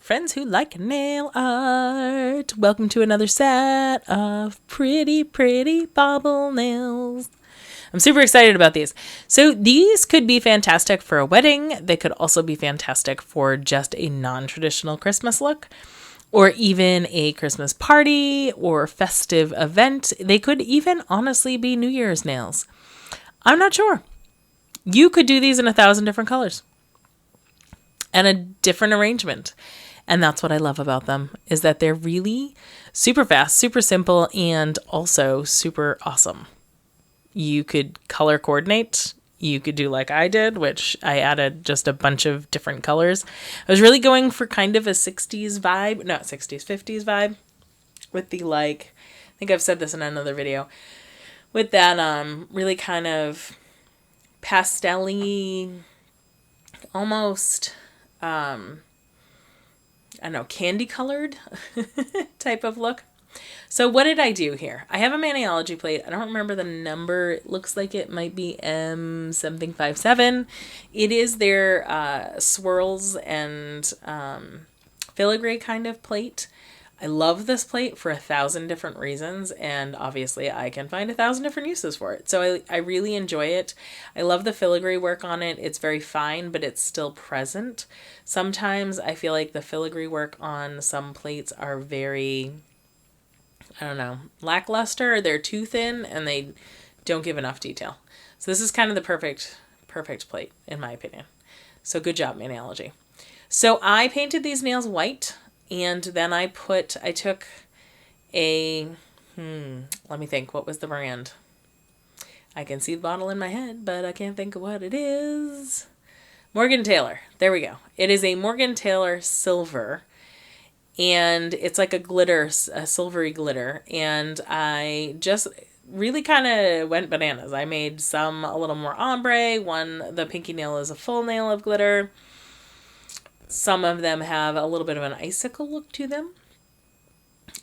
friends who like nail art. Welcome to another set of pretty bobble nails. I'm super excited about these. So these could be fantastic for a wedding. They could also be fantastic for just a non-traditional Christmas look, or even a Christmas party or festive event. They could even honestly be New Year's nails. I'm not sure. You could do these in 1,000 different colors and a different arrangement. And that's what I love about them, is that they're really super fast, super simple, and also super awesome. You could color coordinate. You could do like I did, which I added just a bunch of different colors. I was really going for kind of a 60s vibe, not 60s, 50s vibe with the I think I've said this in another video, with that really kind of pastel-y, almost candy colored type of look. So what did I do here? I have a Manilogy plate. I don't remember the number. It looks like it might be M something 57. It is their swirls and filigree kind of plate. I love this plate for 1,000 different reasons, and obviously I can find 1,000 different uses for it. So I really enjoy it. I love the filigree work on it. It's very fine, but it's still present. Sometimes I feel like the filigree work on some plates are very, lackluster. They're too thin and they don't give enough detail. So this is kind of the perfect plate in my opinion. So good job, Manilogy. So I painted these nails white. And then I took a, let me think, what was the brand? I can see the bottle in my head, but I can't think of what it is. Morgan Taylor. There we go. It is a Morgan Taylor silver. And it's like a silvery glitter. And I just really kind of went bananas. I made some a little more ombre. The pinky nail is a full nail of glitter. Some of them have a little bit of an icicle look to them.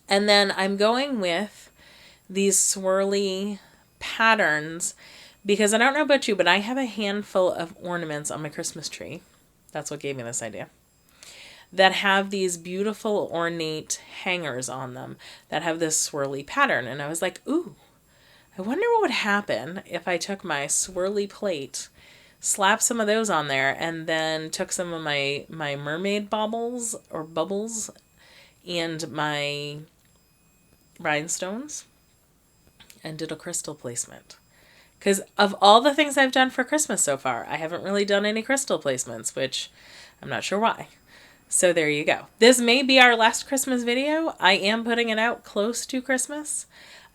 And then I'm going with these swirly patterns because I don't know about you, but I have a handful of ornaments on my Christmas tree. That's what gave me this idea. That have these beautiful ornate hangers on them that have this swirly pattern. And I was like, ooh, I wonder what would happen if I took my swirly plate, slap some of those on there, and then took some of my mermaid baubles and my rhinestones and did a crystal placement. Because of all the things I've done for Christmas so far, I haven't really done any crystal placements, which I'm not sure why. So there you go. This may be our last Christmas video. I am putting it out close to Christmas.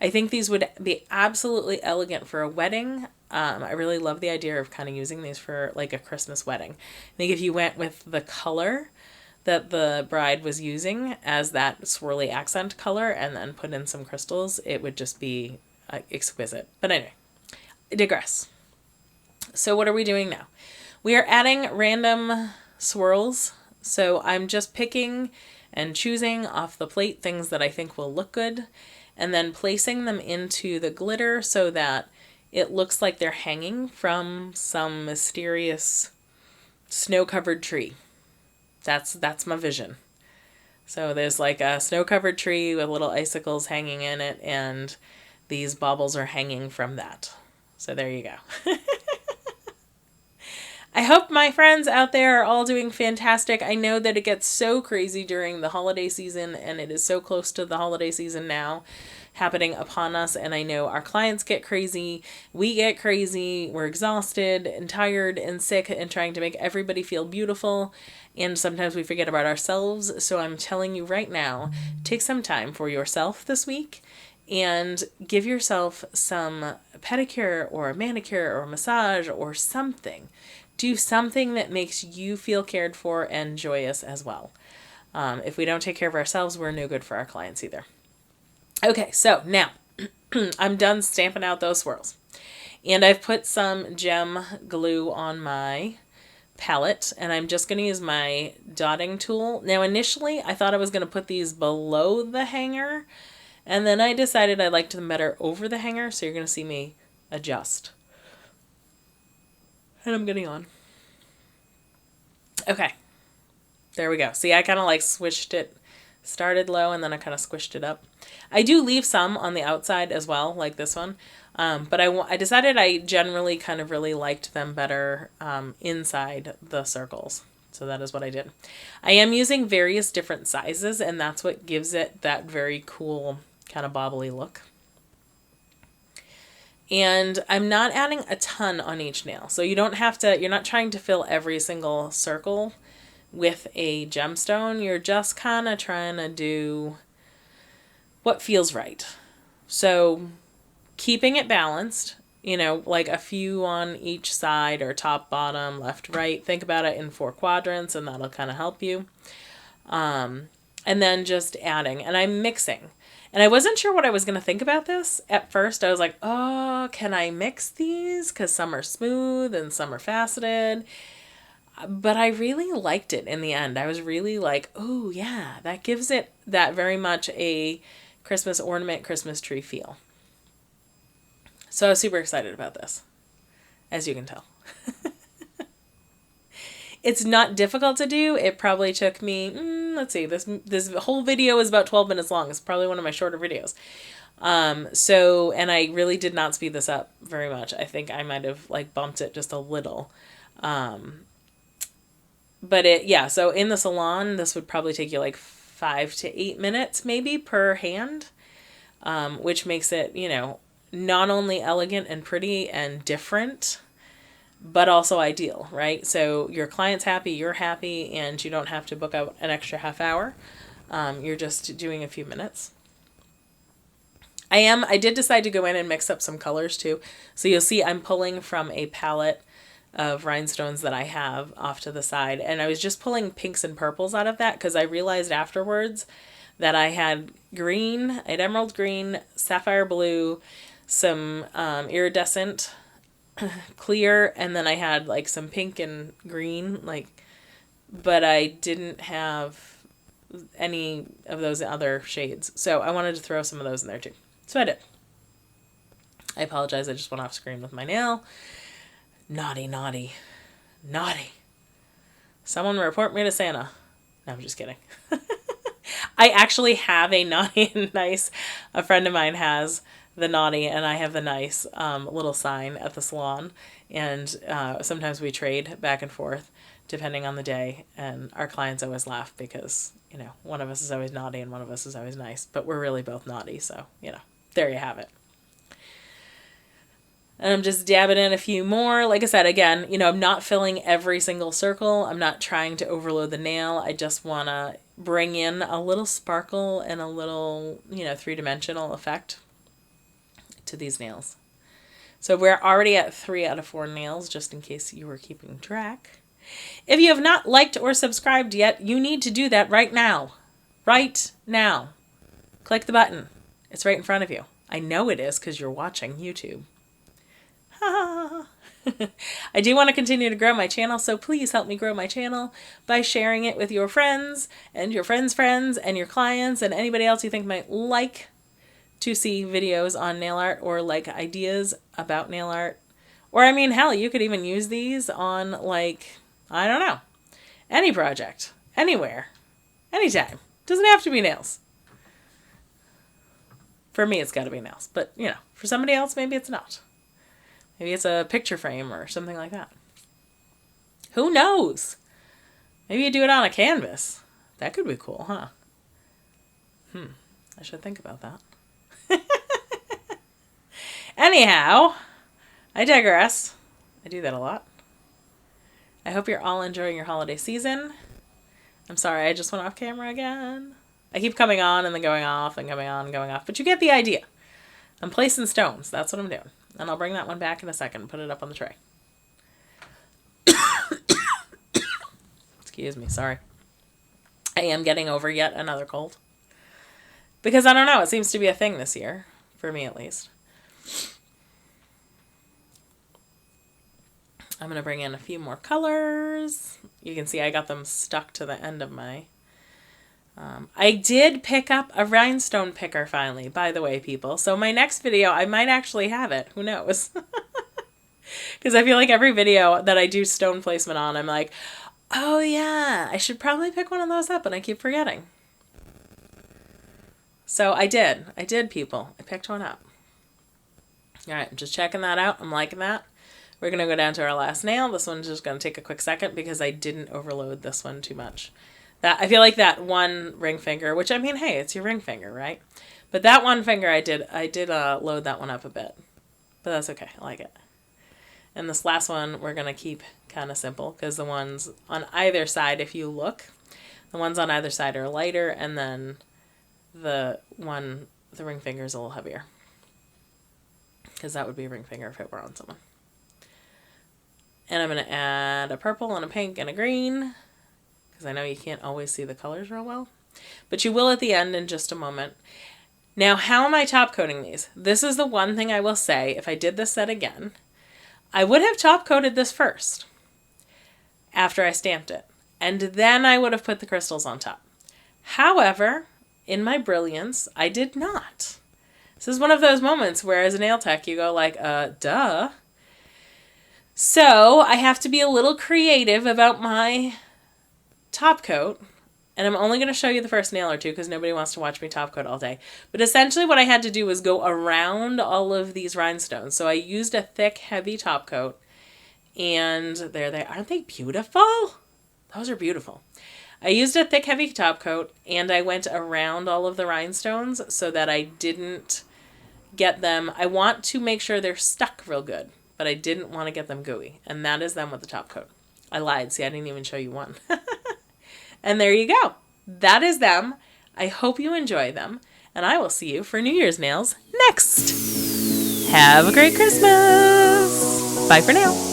I think these would be absolutely elegant for a wedding. I really love the idea of kind of using these for like a Christmas wedding. I think if you went with the color that the bride was using as that swirly accent color and then put in some crystals, it would just be exquisite. But anyway, I digress. So what are we doing now? We are adding random swirls. So I'm just picking and choosing off the plate things that I think will look good and then placing them into the glitter so that it looks like they're hanging from some mysterious snow-covered tree. That's my vision. So there's like a snow-covered tree with little icicles hanging in it, and these baubles are hanging from that. So there you go. I hope my friends out there are all doing fantastic. I know that it gets so crazy during the holiday season, and it is so close to the holiday season now happening upon us, and I know our clients get crazy, we get crazy, we're exhausted and tired and sick and trying to make everybody feel beautiful, and sometimes we forget about ourselves. So I'm telling you right now, take some time for yourself this week and give yourself some pedicure or a manicure or a massage or something. Do something that makes you feel cared for and joyous as well. If we don't take care of ourselves, we're no good for our clients either. Okay, so now I'm done stamping out those swirls. And I've put some gem glue on my palette, and I'm just going to use my dotting tool. Now, initially, I thought I was going to put these below the hanger, and then I decided I liked them better over the hanger, so you're going to see me adjust. And I'm getting on. Okay. There we go. See, I kind of like switched it, started low, and then I kind of squished it up. I do leave some on the outside as well, like this one. But I decided I generally kind of really liked them better inside the circles. So that is what I did. I am using various different sizes, and that's what gives it that very cool kind of bobbly look. And I'm not adding a ton on each nail. So you don't have to, you're not trying to fill every single circle with a gemstone. You're just kind of trying to do what feels right. So keeping it balanced, you know, like a few on each side or top, bottom, left, right. Think about it in 4 quadrants and that'll kind of help you. And then just adding, and I'm mixing. And I wasn't sure what I was going to think about this. At first, I was like, oh, can I mix these? Because some are smooth and some are faceted. But I really liked it in the end. I was really like, oh, yeah, that gives it that very much a Christmas ornament, Christmas tree feel. So I was super excited about this, as you can tell. It's not difficult to do. It probably took me, let's see, this whole video is about 12 minutes long. It's probably one of my shorter videos. And I really did not speed this up very much. I think I might have like bumped it just a little. So in the salon, this would probably take you like 5 to 8 minutes maybe per hand, which makes it, you know, not only elegant and pretty and different, but also ideal, right? So your client's happy, you're happy, and you don't have to book out an extra half hour. You're just doing a few minutes. I did decide to go in and mix up some colors too. So you'll see I'm pulling from a palette of rhinestones that I have off to the side. And I was just pulling pinks and purples out of that because I realized afterwards that I had green, I had emerald green, sapphire blue, some iridescent clear, and then I had like some pink and green, but I didn't have any of those other shades. So I wanted to throw some of those in there too. So I did. I apologize. I just went off screen with my nail. Naughty, naughty, naughty. Someone report me to Santa. No, I'm just kidding. I actually have a naughty and nice. A friend of mine has the naughty and I have the nice little sign at the salon. And sometimes we trade back and forth depending on the day. And our clients always laugh because, you know, one of us is always naughty and one of us is always nice. But we're really both naughty. So, you know, there you have it. And I'm just dabbing in a few more. Like I said, again, you know, I'm not filling every single circle. I'm not trying to overload the nail. I just want to bring in a little sparkle and a little, you know, 3-dimensional effect to these nails. So we're already at 3 out of 4 nails, just in case you were keeping track. If you have not liked or subscribed yet, you need to do that right now. Right now. Click the button. It's right in front of you. I know it is because you're watching YouTube. I do want to continue to grow my channel, so please help me grow my channel by sharing it with your friends and your friends' friends and your clients and anybody else you think might like to see videos on nail art or like ideas about nail art. Or I mean, hell, you could even use these on like, I don't know, any project, anywhere, anytime. Doesn't have to be nails. For me, it's got to be nails, but you know, for somebody else, maybe it's not. Maybe it's a picture frame or something like that. Who knows? Maybe you do it on a canvas. That could be cool, huh? I should think about that. Anyhow, I digress. I do that a lot. I hope you're all enjoying your holiday season. I'm sorry, I just went off camera again. I keep coming on and then going off and coming on and going off, but you get the idea. I'm placing stones. That's what I'm doing. And I'll bring that one back in a second and put it up on the tray. Excuse me, sorry. I am getting over yet another cold. Because I don't know, it seems to be a thing this year. For me, at least. I'm going to bring in a few more colors. You can see I got them stuck to the end of my... I did pick up a rhinestone picker finally, by the way, people. So my next video, I might actually have it. Who knows? Because I feel like every video that I do stone placement on, I'm like, Oh yeah, I should probably pick one of those up, and I keep forgetting. So I did, people. I picked one up. All right, I'm just checking that out. I'm liking that. We're going to go down to our last nail. This one's just going to take a quick second because I didn't overload this one too much. That I feel like that one ring finger, which I mean, hey, it's your ring finger, right? But that one finger I did load that one up a bit. But that's okay. I like it. And this last one we're going to keep kind of simple because the ones on either side, if you look, the ones on either side are lighter, and then the ring finger is a little heavier. Because that would be a ring finger if it were on someone. And I'm going to add a purple and a pink and a green, because I know you can't always see the colors real well. But you will at the end in just a moment. Now, how am I top coating these? This is the one thing I will say. If I did this set again, I would have top coated this first after I stamped it. And then I would have put the crystals on top. However, in my brilliance, I did not. This is one of those moments where as a nail tech, you go like, duh. So I have to be a little creative about my top coat. And I'm only going to show you the first nail or two because nobody wants to watch me top coat all day. But essentially what I had to do was go around all of these rhinestones. So I used a thick, heavy top coat. And there they are. Aren't they beautiful? Those are beautiful. I used a thick, heavy top coat, and I went around all of the rhinestones so that I didn't get them. I want to make sure they're stuck real good, but I didn't want to get them gooey. And that is them with the top coat. I lied. See, I didn't even show you one. And there you go. That is them. I hope you enjoy them, and I will see you for New Year's nails next. Have a great Christmas. Bye for now.